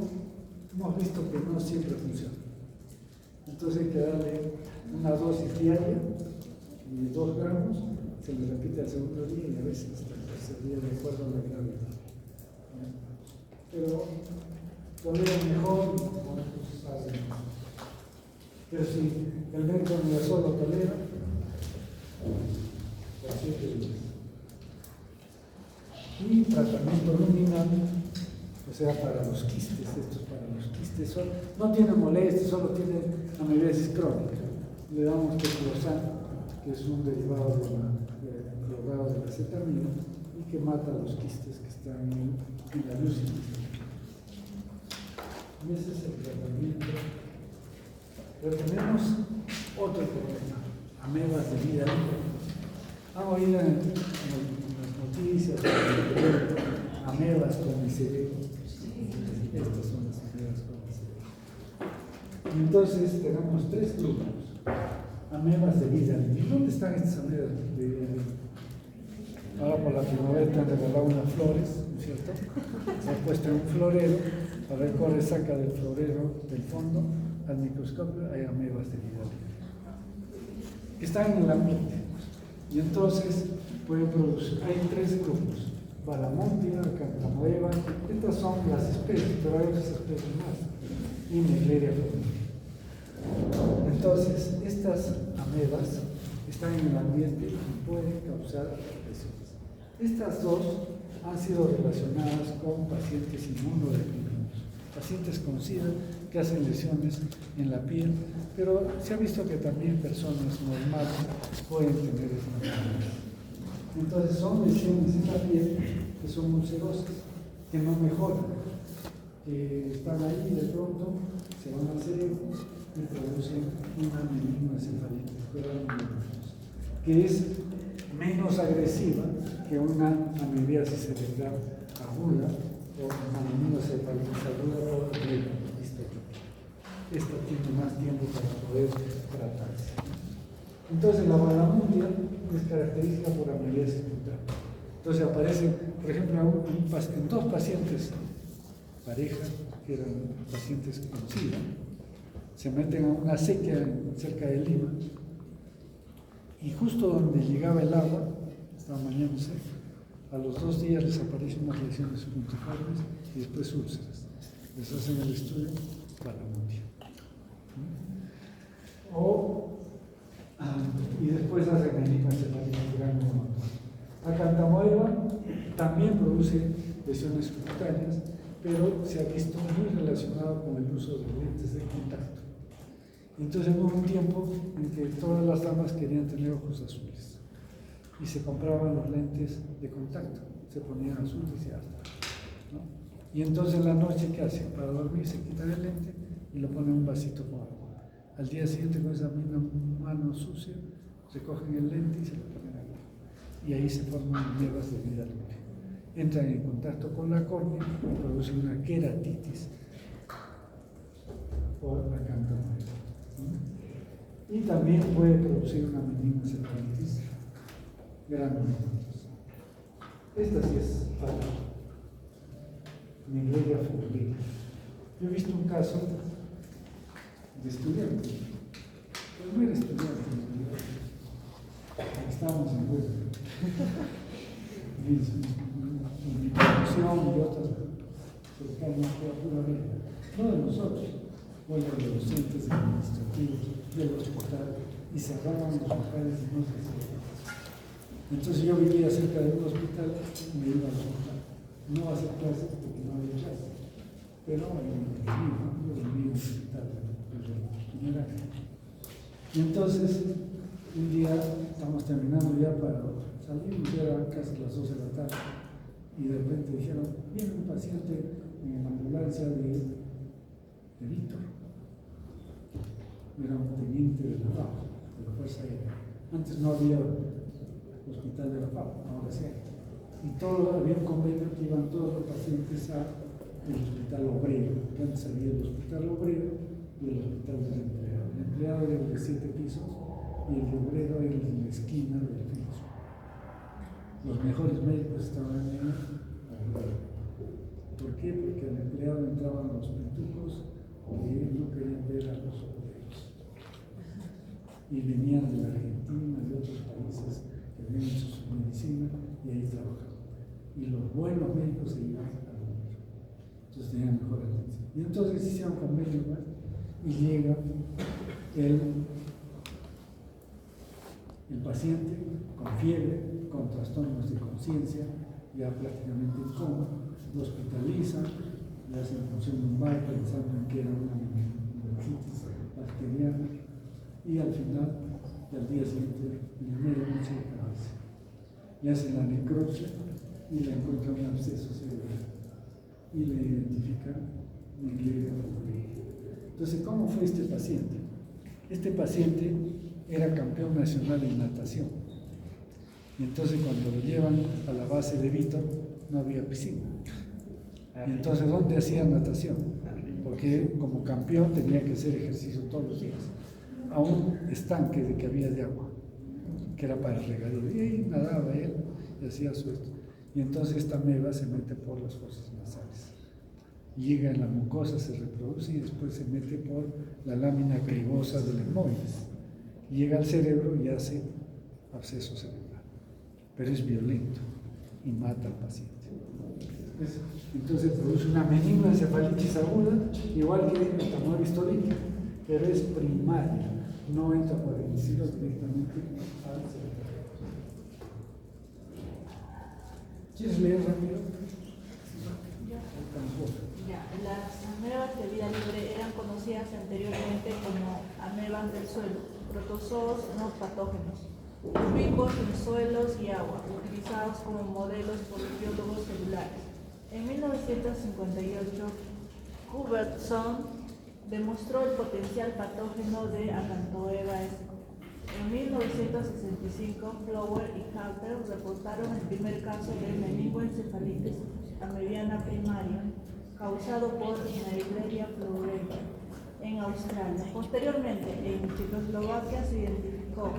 hemos visto que no siempre funciona. Entonces hay que darle una dosis diaria de 2 gramos, se le repite al segundo día y a veces hasta el tercer día de acuerdo a la gravedad. Pero tolera mejor y pues hace mejor. Pero si el metronidazol lo tolera, por 7 días. Y tratamiento luminal, o sea, para los quistes, estos para los quistes no tiene molestias, solo tiene amibiasis crónica. Le damos tetrosán, que es un derivado de la cetamina y que mata los quistes que están en la luz. Y ese es el tratamiento. Pero tenemos otro problema, amebas de vida libre. Han oído en las noticias, amebas con ICD. Estas son las amebas con ICD. Y entonces tenemos 3 grupos, amebas de vida libre. ¿Y dónde están estas amebas de vida libre? Ahora por la primavera te han regalado unas flores, ¿no es cierto? Se han puesto en un florero, a ver cuál saca del florero, del fondo, al microscopio, hay amebas de vida libre, que están en el ambiente. Y entonces pueden producir, hay 3 grupos, Balamontia, Cantamoeba, estas son las especies, pero hay otras especies más, y Naegleria familiar. Entonces, estas amebas están en el ambiente y pueden causar lesiones. Estas 2 han sido relacionadas con pacientes inmunodeprimidos, pacientes con SIDA que hacen lesiones en la piel, pero se ha visto que también personas normales pueden tener esta enfermedad. Entonces son lesiones en la piel que son ulcerosas, que no mejoran. que están ahí y de pronto se van al cerebro y producen una meningoencefalitis granulosa, que es menos agresiva que una amibiasis cerebral aguda o una meningoencefalitis aguda o histórica. Esta tiene más tiempo para poder tratarse. Entonces la balamundia es característica por amibiasis cutánea. Entonces aparece, por ejemplo, en dos pacientes, pareja, que eran pacientes con SIDA, se meten a una acequia cerca de Lima y justo donde llegaba el agua, estaban bañándose, a los 2 días les aparecen unas lesiones puntiformes y después úlceras. Les hacen el estudio balamundia. Y después hacen meningoencefalitis granulosa. La cantamoeba también produce lesiones cutáneas, pero se ha visto muy relacionado con el uso de lentes de contacto. Entonces hubo un tiempo en que todas las damas querían tener ojos azules y se compraban los lentes de contacto, se ponían azules y ya está, ¿no? Y entonces en la noche, ¿qué hacen? Para dormir se quitan el lente y lo ponen en un vasito con agua. Al día siguiente con esa misma mano sucia recogen el lente y se lo ponen ahí. Y ahí se forman nieblas de vida libre. Entran en contacto con la córnea y producen una queratitis por la cantamoeba. Y también puede producir una meningoencefalitis granulosa. Esta sí es fatal. Naegleria furulenta. Yo he visto un caso de estudiante, pues no era estudiante, estábamos en huelga. Mi producción y otras cercanas a la pura vida, no de nosotros, huelga de los entes administrativos del hospital y cerraban los locales y no se hacía. Entonces yo vivía cerca de un hospital y me iba al hospital, no a hacer clases porque no había clases, pero yo vivía en un hospital general. Y entonces un día estamos terminando ya para salir, ya eran casi las 12 de la tarde, y de repente dijeron, viene un paciente en la ambulancia de Víctor. Era un teniente de la FAO, de la Fuerza Aérea. Antes no había hospital de la FAO, ahora sí hay. Y había un convenio que iban todos los pacientes al hospital obrero, que antes había el hospital obrero y el hospital del empleado. El empleado era el de 7 pisos y el de obrero era el de la esquina del piso. Los mejores médicos estaban en el obrero. ¿Por qué? Porque al empleado entraban los pitucos que no querían ver a los obreros. Y venían de la Argentina, de otros países que habían hecho su medicina y ahí trabajaban. Y los buenos médicos se iban al obrero. Entonces tenían mejor atención. Y entonces hicieron convenio y llega el paciente con fiebre, con trastornos de conciencia, ya prácticamente en coma, lo hospitalizan, le hacen función lumbar pensando en que era una meningitis bacteriana y al final, al día siguiente, en la medianoche de cabeza, le hacen la necropsia y le encuentran un absceso cerebral y le identifican Naegleria furulenta. Entonces, ¿cómo fue este paciente? Este paciente era campeón nacional en natación. Y entonces cuando lo llevan a la base de Víctor, no había piscina. Y entonces, ¿dónde hacía natación? Porque como campeón tenía que hacer ejercicio todos los días. A un estanque de que había de agua, que era para el regadío. Y ahí nadaba él y hacía su esto. Y entonces esta ameba se mete por las fosas nasales. Llega en la mucosa, se reproduce y después se mete por la lámina cribosa del etmoides. Llega al cerebro y hace absceso cerebral. Pero es violento y mata al paciente. Entonces produce una meningoencefalitis aguda, igual que la cantamoeba histolítica, pero es primaria, no entra por el hilo directamente al cerebro. ¿Quieres leer rápido? Ya, las amebas de vida libre eran conocidas anteriormente como amebas del suelo, protozoos no patógenos, ricos en suelos y agua, utilizados como modelos por los biólogos celulares. En 1958, Cuthbertson demostró el potencial patógeno de Acanthoeba sp. En 1965, Flower y Harper reportaron el primer caso de meningoencefalitis amebiana primaria causado por Naegleria florida en Australia. Posteriormente, en Checoslovaquia se identificó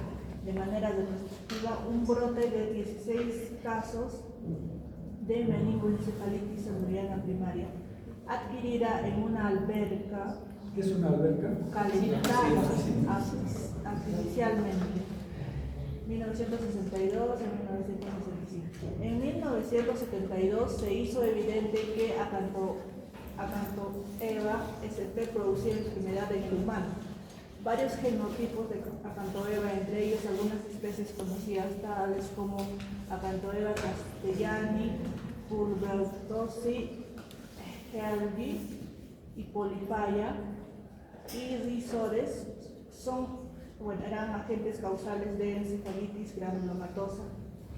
de manera demostrativa un brote de 16 casos de meningoencefalitis amebiana primaria adquirida en una alberca ¿Qué es una alberca? calentada artificialmente. 1962 a 1965. En 1972 se hizo evidente que Acanthoeba sp. producía enfermedad en el humano. Varios genotipos de Acanthoeba, entre ellos algunas especies conocidas tales como Acanthoeba castellani, Cuthbertosi, Helgi y Polyphaia y rhizores eran agentes causales de encefalitis granulomatosa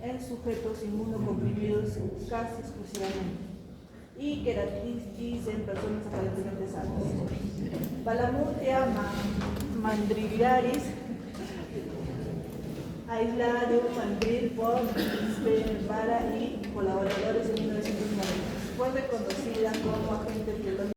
en sujetos inmunocomprimidos casi exclusivamente y queratitis en personas aparentemente sanas. Palamutia mandrillaris, Aislarium mandril por Vara y colaboradores en 1990. Fue reconocida como agente biológico